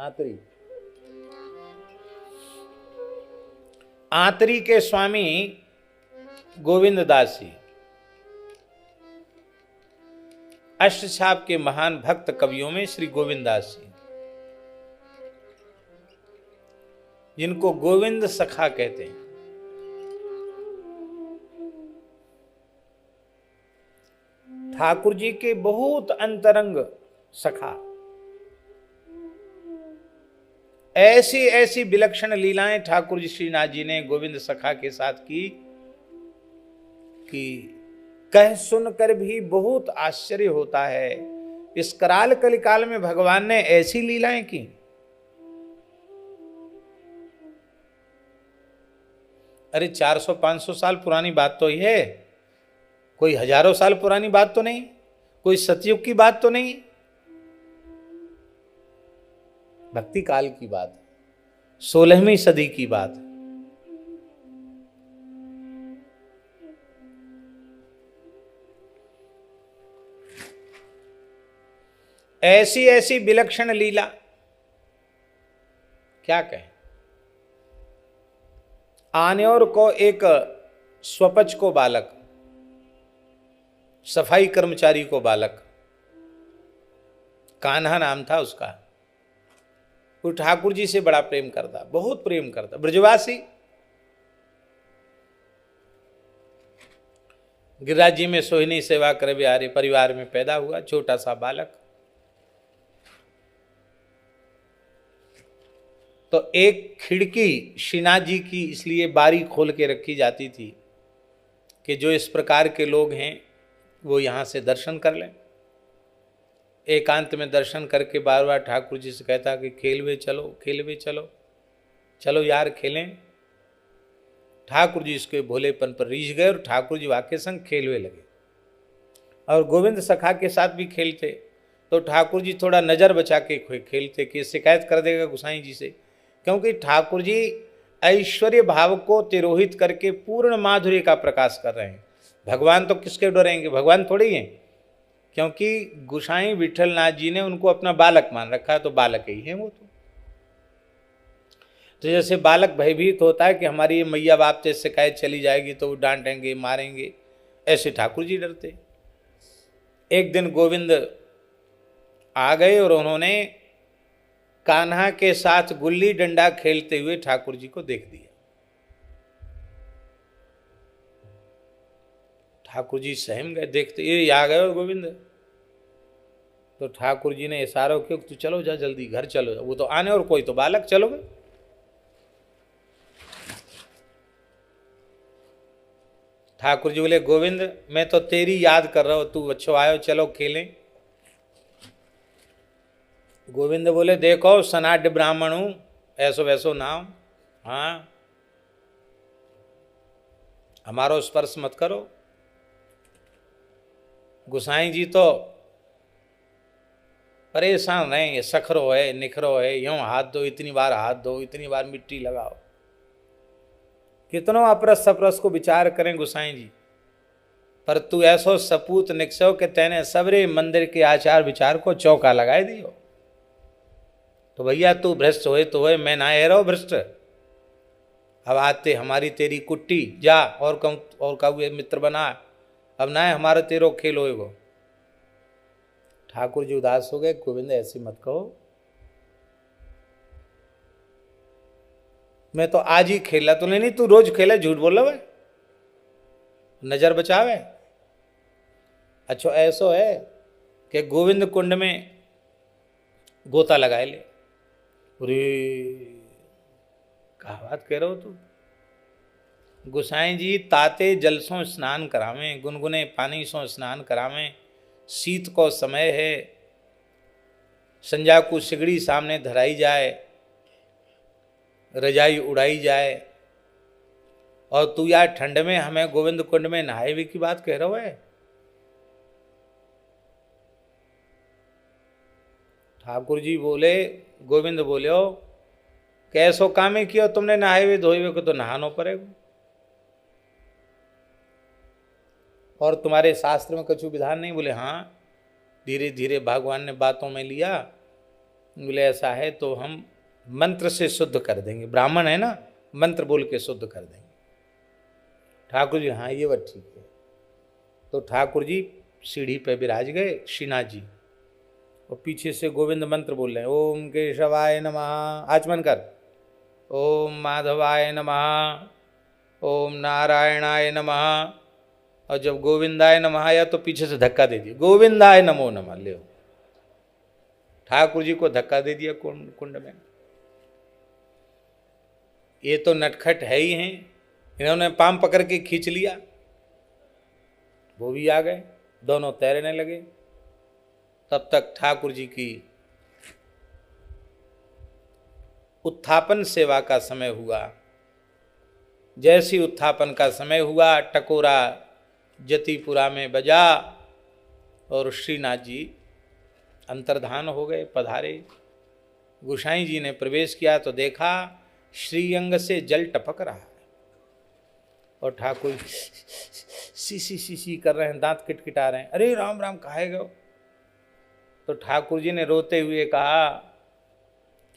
आंतरी। आंतरी के स्वामी गोविंद दास जी अष्टछाप के महान भक्त कवियों में श्री गोविंद दास जी, जिनको गोविंद सखा कहते हैं। ठाकुर जी के बहुत अंतरंग सखा, ऐसी ऐसी विलक्षण लीलाएं ठाकुर जी श्रीनाथ जी ने गोविंद सखा के साथ की कि कह सुनकर भी बहुत आश्चर्य होता है। इस कराल कलिकाल में भगवान ने ऐसी लीलाएं की। अरे 400-500 साल पुरानी बात तो ये है, कोई हजारों साल पुरानी बात तो नहीं, कोई सतयुग की बात तो नहीं, भक्ति काल की बात, 16वीं सदी की बात। ऐसी ऐसी विलक्षण लीला क्या कहें। आन्योर को एक स्वपच को बालक, सफाई कर्मचारी को बालक, कान्हा नाम था उसका। वो ठाकुर जी से बड़ा प्रेम करता, बहुत प्रेम करता, ब्रजवासी। गिरिराज जी में सोहिनी सेवा कर बिहारी परिवार में पैदा हुआ, छोटा सा बालक। तो एक खिड़की श्रीनाथ जी की इसलिए बारी खोल के रखी जाती थी कि जो इस प्रकार के लोग हैं वो यहाँ से दर्शन कर लें। एकांत में दर्शन करके बार बार ठाकुर जी से कहता कि खेलवे चलो, खेलवे चलो, चलो यार खेलें। ठाकुर जी इसके भोलेपन पर रीझ गए और ठाकुर जी वाके संग खेलवे लगे। और गोविंद सखा के साथ भी खेलते तो ठाकुर जी थोड़ा नज़र बचा के खेलते कि शिकायत कर देगा गोसाई जी से, क्योंकि ठाकुर जी ऐश्वर्य भाव को तिरोहित करके पूर्ण माधुर्य का प्रकाश कर रहे हैं। भगवान तो किसके डरेंगे, भगवान थोड़े ही हैं, क्योंकि गोसाई विठलनाथ जी ने उनको अपना बालक मान रखा है, तो बालक ही है वो। तो जैसे बालक भयभीत होता है कि हमारी ये मैया बाप से शिकायत चली जाएगी तो वो डांटेंगे मारेंगे, ऐसे ठाकुर जी डरते। एक दिन गोविंद आ गए और उन्होंने कान्हा के साथ गुल्ली डंडा खेलते हुए ठाकुर जी को देख दिया। ठाकुर जी सहम गए, देखते ये आ गए और गोविंद। तो ठाकुर जी ने इशारा किया तू चलो जा जल्दी घर चलो। वो तो आने और कोई तो बालक, चलो गए। ठाकुर जी बोले गोविंद मैं तो तेरी याद कर रहा हूं, तू अच्छो आयो, चलो खेलें। गोविंद बोले देखो सनाड्य ब्राह्मण हूं, ऐसो वैसो नाम, हाँ हमारो स्पर्श मत करो। गोसाई जी तो परेशान रहे, सखरो है निखरो है, यूं हाथ दो, इतनी बार हाथ दो, इतनी बार मिट्टी लगाओ। कितनों अपरस सपरस को विचार करें गोसाई जी, पर तू ऐसो सपूत निकसो कि तेने सबरे मंदिर के आचार विचार को चौका लगाए दियो। तो भैया तू भ्रष्ट होए तो होए, मैं ना रहो भ्रष्ट। अब आते हमारी तेरी कुट्टी, जा और कहूँ और कहूँ मित्र बना, अब ना है हमारा तेरो खेल होएगो। ठाकुर जी उदास हो गए, गोविंद ऐसी मत कहो, मैं तो आज ही खेला तो नहीं, तू रोज खेले, झूठ बोल रहा है, नजर बचावे। अच्छा ऐसो है कि गोविंद कुंड में गोता लगाए ले। अरे क्या बात कह रहे हो तू। गोसाई जी ताते जल सो स्नान करावें, गुनगुने पानी सो स्नान करावें। शीत को समय है, संजा को सिगड़ी सामने धराई जाए, रजाई उड़ाई जाए, और तू यार ठंड में हमें गोविंद कुंड में नहाए हुए की बात कह रहा है। ठाकुर जी बोले, गोविंद बोले हो कैसो कामे किया तुमने, नहाए हुए धोए हुए को तो नहानो पड़ेगा, और तुम्हारे शास्त्र में कुछ विधान नहीं। बोले हाँ, धीरे धीरे भगवान ने बातों में लिया बोले ऐसा है तो हम मंत्र से शुद्ध कर देंगे, ब्राह्मण है ना, मंत्र बोल के शुद्ध कर देंगे। ठाकुर जी हाँ ये बात ठीक है। तो ठाकुर जी सीढ़ी पे विराज गए श्रीनाथ जी, और पीछे से गोविंद मंत्र बोल रहे हैं, ओम केशवाय नमः, आचमन कर, ओम माधवाय नमः, ओम नारायणाय नमः। और जब गोविंदाय नमः आया तो पीछे से धक्का दे दिया, गोविंदाय नमो नमः, ले ठाकुर जी को धक्का दे दिया कुंड में। ये तो नटखट है ही हैं, इन्होंने पाम पकड़ के खींच लिया, वो भी आ गए, दोनों तैरने लगे। तब तक ठाकुर जी की उत्थापन सेवा का समय हुआ। जैसी उत्थापन का समय हुआ, टकोरा जतिपुरा में बजा और श्रीनाथ जी अंतर्धान हो गए, पधारे। गोसाई जी ने प्रवेश किया तो देखा श्रीअंग से जल टपक रहा है और ठाकुर सी कर रहे हैं, दांत किटकिटा रहे हैं, अरे राम राम कहाँ गए? तो ठाकुर जी ने रोते हुए कहा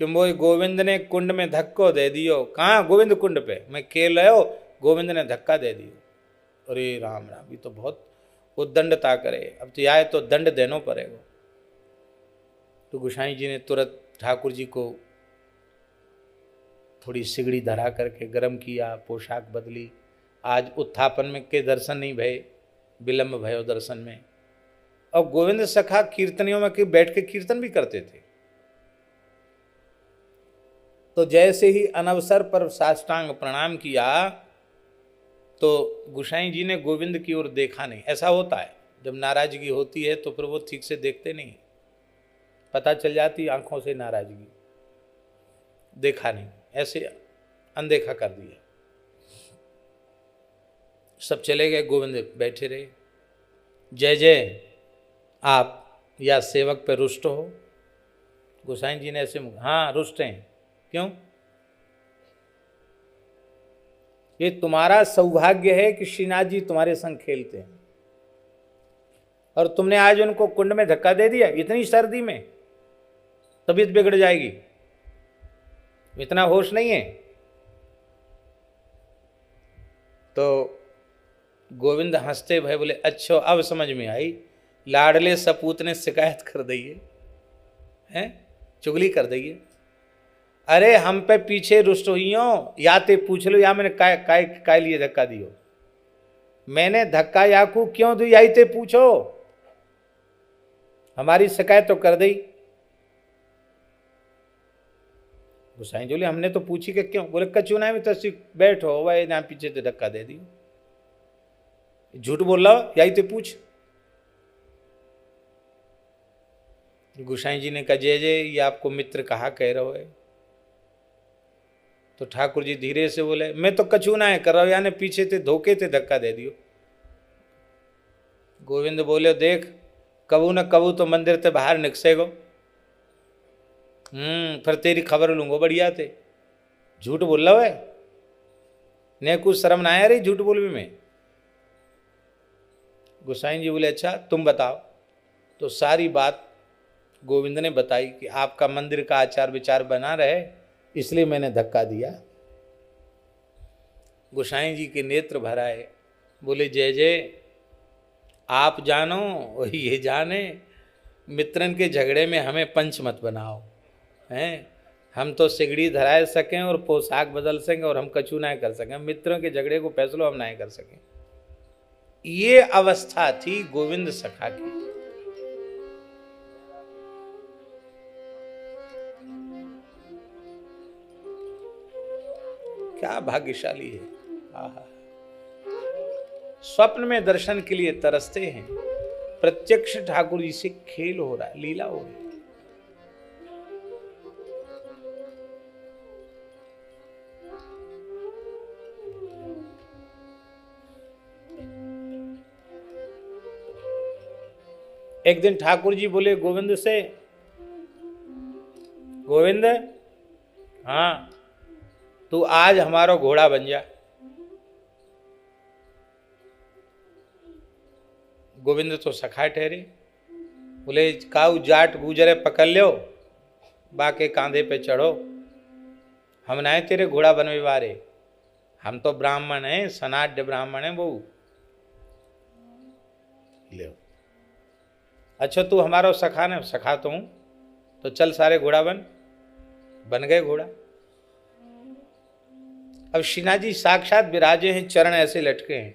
कि मोए गोविंद ने कुंड में धक्को दे दियो। कहाँ? गोविंद कुंड पे मैं खेल रहे हो, गोविंद ने धक्का दे दियो। अरे राम राम, ये तो बहुत उद्दंडता करे, अब तो आए तो दंड देना पड़ेगा। तो गोसाई जी ने तुरंत ठाकुर जी को थोड़ी सिगड़ी धरा करके गर्म किया, पोशाक बदली। आज उत्थापन में के दर्शन नहीं भये, विलंब भयो दर्शन में। और गोविंद सखा कीर्तनियों में बैठ के कीर्तन भी करते थे। तो जैसे ही अनवसर पर साष्टांग प्रणाम किया तो गोसाई जी ने गोविंद की ओर देखा नहीं। ऐसा होता है जब नाराजगी होती है तो फिर वो ठीक से देखते नहीं, पता चल जाती आंखों से नाराजगी, देखा नहीं, ऐसे अनदेखा कर दिया। सब चले गए, गोविंद बैठे रहे। जय जय, आप या सेवक पे रुष्ट हो? गोसाई जी ने ऐसे, हाँ रुष्ट हैं। क्यों? ये तुम्हारा सौभाग्य है कि श्रीनाथ जी तुम्हारे संग खेलते हैं और तुमने आज उनको कुंड में धक्का दे दिया। इतनी सर्दी में तबीयत बिगड़ जाएगी, इतना होश नहीं है। तो गोविंद हंसते भय बोले, अच्छा अब समझ में आई, लाडले सपूत ने शिकायत कर दी है, चुगली कर दी है। अरे हम पे पीछे रुष्ट हुई हो, या ते पूछ लो या मैंने काय लिए धक्का दियो, मैंने धक्का याकू क्यों दी, आई ते पूछो, हमारी शिकायत तो कर दी। गोसाई बोले हमने तो पूछी कि क्यों? बोले कचुना में तस्वीर बैठो भाई, यहाँ पीछे से धक्का दे दियो, झूठ बोल रहा हो, यही तो पूछ। गोसाई जी ने कहा जय जय, ये आपको मित्र कहा कह रहे हो? तो ठाकुर जी धीरे से बोले, मैं तो कचूना है कर रहा हूं, यानी पीछे से धोखे से धक्का दे दियो। गोविंद बोले, देख कबू न कबू तो मंदिर से बाहर निकसेगो, फिर तेरी खबर लूंगो बढ़िया थे। झूठ बोल रहा है, ने कुछ शर्म ना आया रही झूठ बोल भी में। गोसाई जी बोले अच्छा तुम बताओ। तो सारी बात गोविंद ने बताई कि आपका मंदिर का आचार विचार बना रहे, इसलिए मैंने धक्का दिया। गोसाई जी के नेत्र भराए, बोले जय जय, आप जानो वही ये जाने, मित्रन के झगड़े में हमें पंच मत बनाओ हैं। हम तो सिगड़ी धराए सकें और पोशाक बदल सकें और हम कछु ना कर सकें, मित्रों के झगड़े को फैसलो हम ना कर सकें। ये अवस्था थी गोविंद सखा की। क्या भाग्यशाली है। आहा, स्वप्न में दर्शन के लिए तरसते हैं, प्रत्यक्ष ठाकुर जी से खेल हो रहा है, लीला हो रही है। एक दिन ठाकुर जी बोले गोविंद से, गोविंद हाँ तू आज हमारा घोड़ा बन जा। गोविंद तो सखा ठहरे, बोले काऊ जाट गुजरे पकड़ लो, बा के कांधे पे चढ़ो, हम ना तेरे घोड़ा बनवे वारे, हम तो ब्राह्मण हैं, सनाढ़ ब्राह्मण हैं बहू। ले अच्छा तू हमारा सखा न, सखा तो हूं, तो चल सारे घोड़ा बन गए घोड़ा। अब श्रीनाथ जी साक्षात विराजे हैं, चरण ऐसे लटके हैं,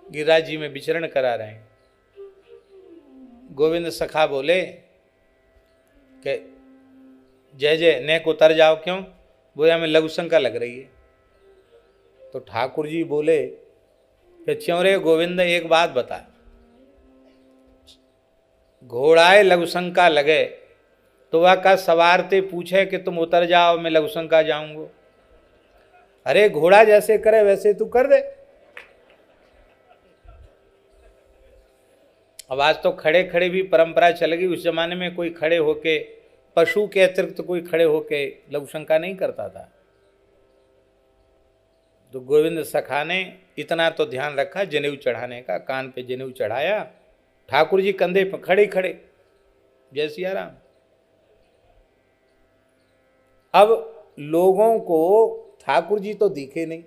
गिरिराज जी में विचरण करा रहे हैं। गोविंद सखा बोले कि जय जय नेक उतर जाओ, क्यों? बोया में लघु शंका लग रही है। तो ठाकुर जी बोले कि क्यों रे गोविंद, एक बात बता, घोड़ाए लघु शंका लगे तो वह का सवारते पूछे कि तुम उतर जाओ मैं लघु शंका जाऊंगा। अरे घोड़ा जैसे करे वैसे तू कर दे। अब आज तो खड़े खड़े भी परंपरा चल गई, उस जमाने में कोई खड़े होके, पशु के अतिरिक्त कोई खड़े होके लघु शंका नहीं करता था। तो गोविंद सखा ने इतना तो ध्यान रखा जनेऊ चढ़ाने का, कान पे जनेऊ चढ़ाया, ठाकुर जी कंधे पर खड़े खड़े, जय सिया राम। अब लोगों को ठाकुर जी तो दिखे नहीं,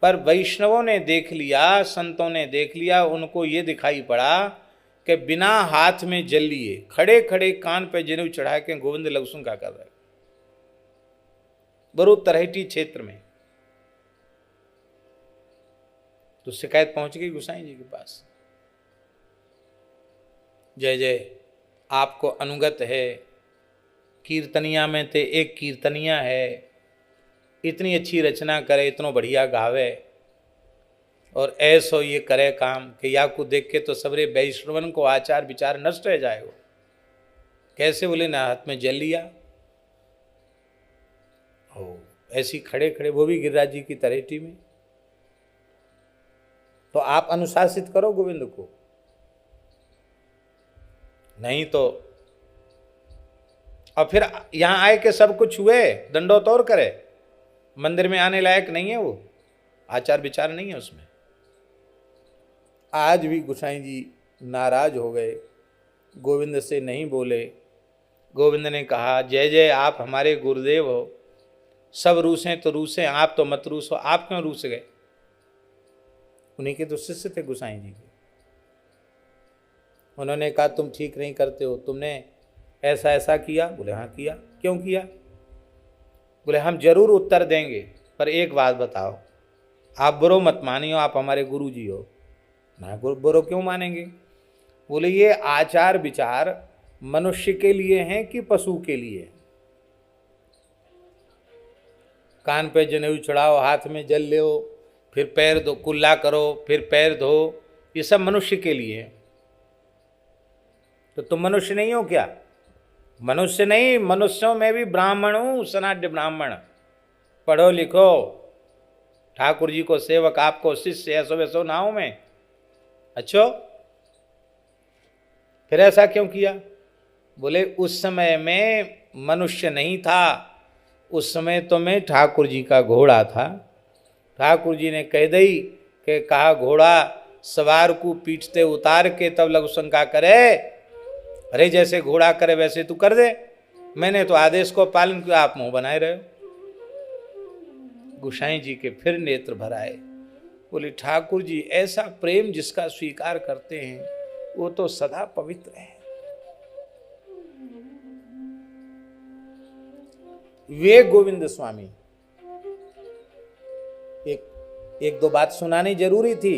पर वैष्णवों ने देख लिया, संतों ने देख लिया, उनको ये दिखाई पड़ा कि बिना हाथ में जल लिए खड़े खड़े कान पे जनेऊ चढ़ा के गोविंद लघु शंका कर रहे, बरू तरहेटी क्षेत्र में। तो शिकायत पहुंच गई गोसाई जी के पास, जय जय आपको अनुगत है, कीर्तनिया में थे एक कीर्तनिया है, इतनी अच्छी रचना करे, इतना बढ़िया गावे, और ऐसो ये करे काम कि या को देख के तो सबरे वैष्णवन को आचार विचार नष्ट रह जाएगा। कैसे? बोले ना हाथ में जल लिया हो, ऐसी खड़े खड़े, वो भी गिरिराज जी की तरहेटी में। तो आप अनुशासित करो गोविंद को, नहीं तो। और फिर यहां आए के सब कुछ हुए, दंडोतौर करे, मंदिर में आने लायक नहीं है, वो आचार विचार नहीं है उसमें। आज भी गोसाई जी नाराज हो गए, गोविंद से नहीं बोले। गोविंद ने कहा जय जय आप हमारे गुरुदेव हो, सब रूसें तो रूसें, आप तो मत रूसो, आप क्यों रूस गए? उन्हीं के तो शिष्य थे गोसाई जी के। उन्होंने कहा तुम ठीक नहीं करते हो, तुमने ऐसा ऐसा किया। बोले हाँ किया। क्यों किया? बोले हम जरूर उत्तर देंगे, पर एक बात बताओ, आप बुरो मत मानियो, आप हमारे गुरु जी हो ना, बुरो क्यों मानेंगे? बोले ये आचार विचार मनुष्य के लिए हैं कि पशु के लिए? कान पे जनेऊ चढ़ाओ, हाथ में जल लो, फिर पैर धो, कुल्ला करो, फिर पैर धो, ये सब मनुष्य के लिए है। तो तुम मनुष्य नहीं हो क्या? मनुष्य नहीं, मनुष्यों में भी ब्राह्मण हूं, सनाढ़ ब्राह्मण, पढ़ो लिखो, ठाकुर जी को सेवक, आपको शिष्य, ऐसो वैसो ना हूं मैं। अच्छो, फिर ऐसा क्यों किया? बोले उस समय में मनुष्य नहीं था, उस समय तो मैं ठाकुर जी का घोड़ा था। ठाकुर जी ने कह दी कि कहा घोड़ा सवार को पीछते उतार के तब लघु शंका करे, अरे जैसे घोड़ा करे वैसे तू कर दे, मैंने तो आदेश को पालन किया, आप मुंह बनाए रहे हो। गोसाई जी के फिर नेत्र भर आए, बोले ठाकुर जी ऐसा प्रेम जिसका स्वीकार करते हैं वो तो सदा पवित्र है। वे गोविंद स्वामी, एक दो बात सुनानी जरूरी थी,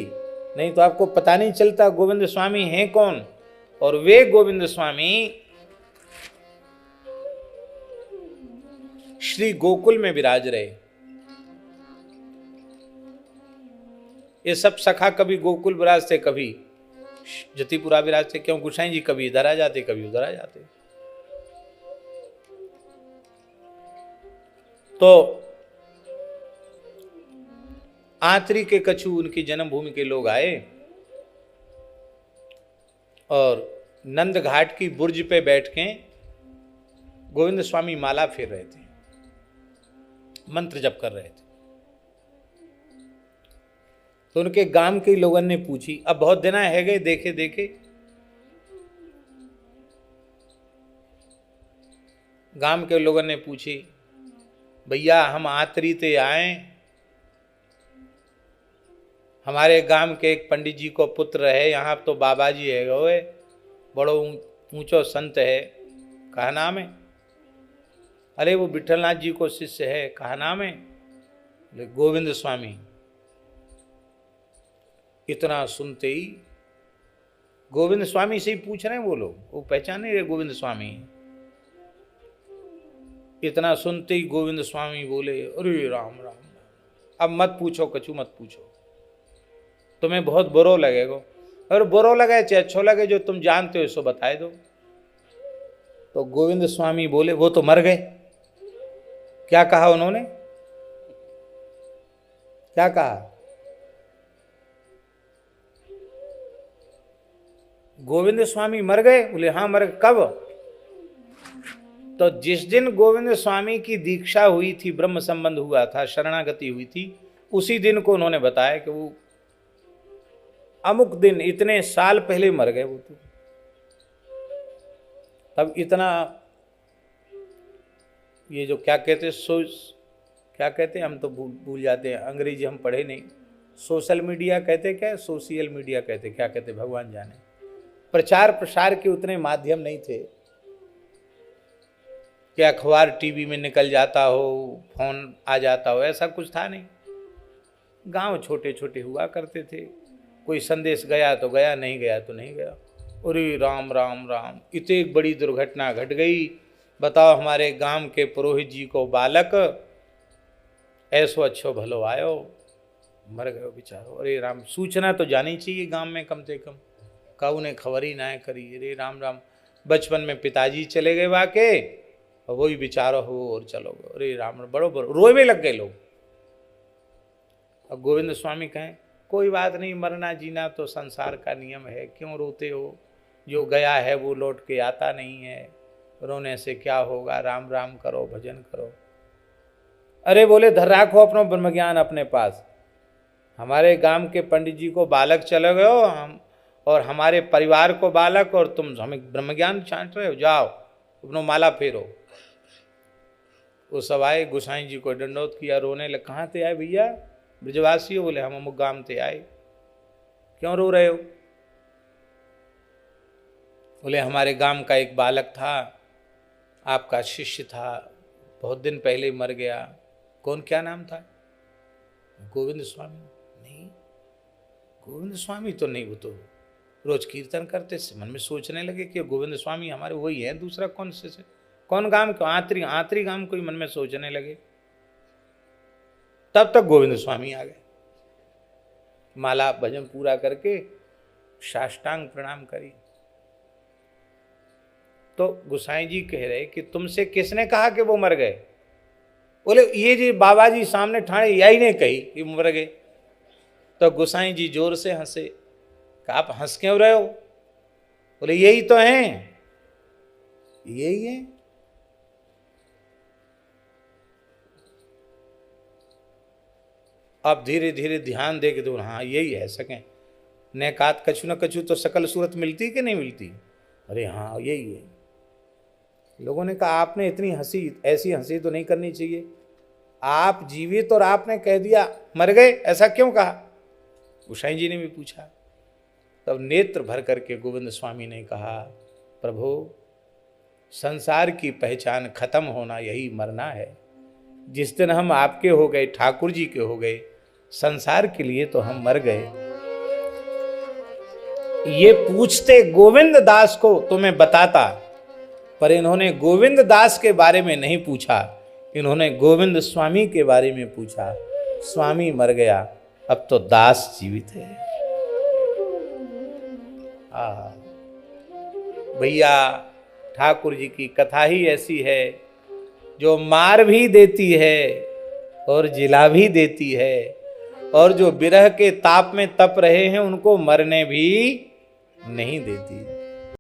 नहीं तो आपको पता नहीं चलता गोविंद स्वामी हैं कौन। और वे गोविंद स्वामी श्री गोकुल में विराज रहे। ये सब सखा कभी गोकुल विराजते, कभी जतिपुरा विराजते। क्यों? गोसाई जी कभी इधर आ जाते, कभी उधर आ जाते। तो आंतरी के कछु उनकी जन्मभूमि के लोग आए और नंद घाट की बुर्ज पे बैठ के गोविंद स्वामी माला फेर रहे थे, मंत्र जप कर रहे थे। तो उनके गांव के लोगों ने पूछी, अब बहुत दिन है गए देखे देखे, गांव के लोगों ने पूछी, भैया हम आतरी ते आए, हमारे गांव के एक पंडित जी को पुत्र है, यहाँ तो बाबा जी है गोए, बड़ो ऊंचो संत है, कहा नाम है? अरे वो विठलनाथ जी को शिष्य है, कहा नाम है? गोविंद स्वामी। इतना सुनते ही गोविंद स्वामी से ही पूछ रहे हैं वो लोग, वो पहचाने रहे गोविंद स्वामी। इतना सुनते ही गोविंद स्वामी बोले, अरे राम राम, अब मत पूछो कछु, मत पूछो, तुम्हें बहुत बुरो लगेगा, और बुरो लगे चाहे अच्छो लगे, जो तुम जानते हो सो बताए दो। तो गोविंद स्वामी बोले, वो तो मर गए। क्या कहा उन्होंने? क्या कहा? गोविंद स्वामी मर गए? बोले हाँ मर गए। कब? तो जिस दिन गोविंद स्वामी की दीक्षा हुई थी, ब्रह्म संबंध हुआ था, शरणागति हुई थी, उसी दिन को उन्होंने बताया कि वो अमुक दिन इतने साल पहले मर गए वो तो। तब इतना ये जो क्या कहते क्या कहते हैं, हम तो भूल जाते हैं, अंग्रेजी हम पढ़े नहीं, सोशल मीडिया कहते क्या, सोशल मीडिया कहते क्या कहते, भगवान जाने। प्रचार प्रसार के उतने माध्यम नहीं थे कि अखबार टीवी में निकल जाता हो, फोन आ जाता हो, ऐसा कुछ था नहीं। गांव छोटे छोटे हुआ करते थे, कोई संदेश गया तो गया, नहीं गया तो नहीं गया। अरे राम राम राम, इतनी बड़ी दुर्घटना घट गई। बताओ, हमारे गांव के पुरोहित जी को बालक ऐसो अच्छो भलो आयो, मर गयो बेचारो। अरे राम, सूचना तो जानी चाहिए गांव में कम से कम, काऊ ने खबर ही ना करी। अरे राम राम, बचपन में पिताजी चले गए वाके, और वही बेचारो हो और चलो गए। अरे राम, बड़ो बड़ो रोए लग गए लोग। अब गोविंद स्वामी कहें, कोई बात नहीं, मरना जीना तो संसार का नियम है, क्यों रोते हो? जो गया है वो लौट के आता नहीं है, रोने से क्या होगा, राम राम करो, भजन करो। अरे बोले, धर राखो अपनो ब्रह्म ज्ञान अपने पास। हमारे गांव के पंडित जी को बालक चले गए हो, हम और हमारे परिवार को बालक, और तुम हमें ब्रह्म ज्ञान छांट रहे हो, जाओ अपनो माला फेरो। वो सब आए, गोसाई जी को दंडोत किया, रोने लगे। कहाँ से आए भैया? ब्रजवासी हो? बोले हम अमुक गांव से आए। क्यों रो रहे हो? बोले हमारे गांव का एक बालक था, आपका शिष्य था, बहुत दिन पहले मर गया। कौन, क्या नाम था? गोविंद स्वामी। नहीं, गोविंद स्वामी तो नहीं, वो तो रोज कीर्तन करते। मन में सोचने लगे कि गोविंद स्वामी हमारे वही है, दूसरा कौन से कौन गांव के? आतरी गांव कोई मन में सोचने लगे। तब तक गोविंद स्वामी आ गए, माला भजन पूरा करके साष्टांग प्रणाम करी। तो गोसाई जी कह रहे कि तुमसे किसने कहा कि वो मर गए? बोले ये जी बाबा जी सामने ठाणे यही ने कही कि मर गए। तो गोसाई जी जोर से हंसे। आप हंस क्यों रहे हो? बोले यही तो हैं, यही है। आप धीरे धीरे ध्यान दे के दो, हाँ यही है सकें। नेकात कछु न कछु तो सकल सूरत मिलती कि नहीं मिलती? अरे हाँ यही है। लोगों ने कहा आपने इतनी हंसी, ऐसी हंसी तो नहीं करनी चाहिए, आप जीवित और आपने कह दिया मर गए, ऐसा क्यों कहा? गोसाई जी ने भी पूछा। तब नेत्र भर करके गोविंद स्वामी ने कहा, प्रभु संसार की पहचान खत्म होना यही मरना है। जिस दिन हम आपके हो गए, ठाकुर जी के हो गए, संसार के लिए तो हम मर गए। ये पूछते गोविंद दास को तो मैं बताता, पर इन्होंने गोविंद दास के बारे में नहीं पूछा, इन्होंने गोविंद स्वामी के बारे में पूछा। स्वामी मर गया, अब तो दास जीवित है। भैया ठाकुर जी की कथा ही ऐसी है, जो मार भी देती है और जिला भी देती है, और जो विरह के ताप में तप रहे हैं उनको मरने भी नहीं देती।